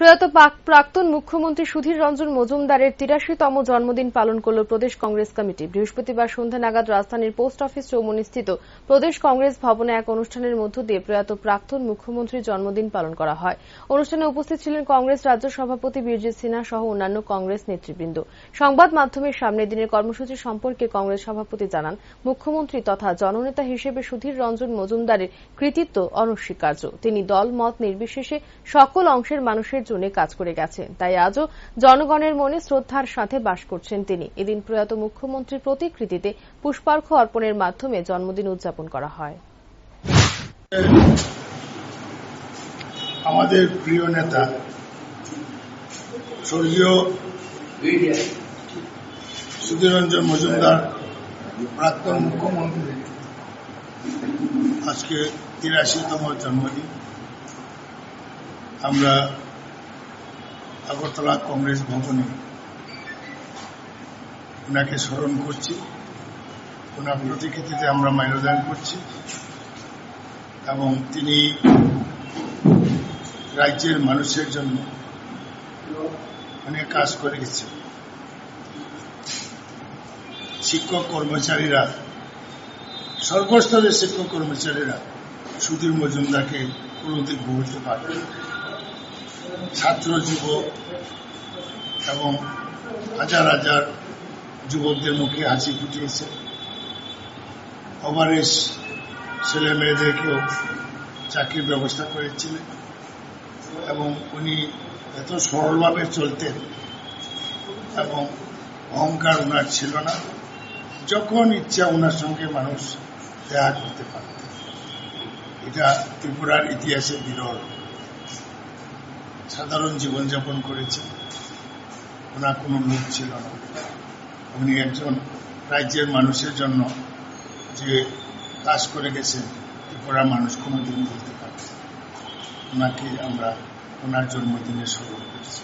প্রয়াত প্রাক্তন মুখ্যমন্ত্রী সুধীর রঞ্জন মজুমদারের ৮৩তম জন্মদিন পালন করল প্রদেশ কংগ্রেস কমিটি। বৃহস্পতিবার সন্ধ্যা নাগাদ রাজধানীর পোস্ট অফিস চৌমুহনীস্থিত প্রদেশ কংগ্রেস ভবনে এক অনুষ্ঠানের মধ্য দিয়ে প্রয়াত প্রাক্তন মুখ্যমন্ত্রীর জন্মদিন পালন করা হয়। অনুষ্ঠানে উপস্থিত ছিলেন কংগ্রেস রাজ্য সভাপতি বীরজিৎ সিনহা সহ অন্যান্য কংগ্রেস নেতৃবৃন্দ। সংবাদ মাধ্যমের সামনে দিনের কর্মসূচি সম্পর্কে কংগ্রেস সভাপতি জানান, মুখ্যমন্ত্রী তথা জননেতা হিসেবে সুধীর রঞ্জন মজুমদারের কৃতিত্ব অনস্বীকার্য। তিনি দল মত নির্বিশেষে সকল অংশের মানুষের জন্য কাজ করে গেছেন, তাই আজও জনগণের মনে শ্রদ্ধার সাথে বাস করছেন তিনি। এদিন প্রয়াত মুখ্যমন্ত্রীর প্রতিকৃতিতে পুষ্পার্ঘ অর্পণের মাধ্যমে জন্মদিন উদযাপন করা হয়। আমাদের প্রিয় নেতা স্বর্গীয় সুধীর রঞ্জন মজুমদার প্রাক্তন মুখ্যমন্ত্রী আজকে ৮৩তম জন্মদিন। আমরা আগরতলা কংগ্রেস ভবনে ওনাকে স্মরণ করছি, ওনার প্রতিকৃতিতে আমরা মাল্যদান করছি এবং তিনি রাজ্যের মানুষের জন্য অনেক কাজ করে গেছেন। শিক্ষক কর্মচারীরা, সর্বস্তরের শিক্ষক কর্মচারীরা সুধীর মজুমদারকে কোনোদিন ভুলতে পারবে না। ছাত্র যুবক এবং হাজার হাজার যুবকদের মুখে হাসি ফুটিয়েছে। ওভারেজ ছেলে মেয়েদেরকেও চাকরির ব্যবস্থা করেছিলেন এবং উনি এত সরলভাবে চলতেন এবং অহংকার ওনার ছিল না। যখন ইচ্ছা ওনার সঙ্গে মানুষ দেখা করতে পারত। এটা ত্রিপুরার ইতিহাসে বিরল। সাধারণ জীবনযাপন করেছেন, ওনার কোনো লোভ ছিল না। উনি একজন রাজ্যের মানুষের জন্য যে কাজ করে গেছেন ত্রিপুরার মানুষ কোনোদিন বলতে পারে। ওনাকে আমরা ওনার জন্মদিনে স্মরণ করছি।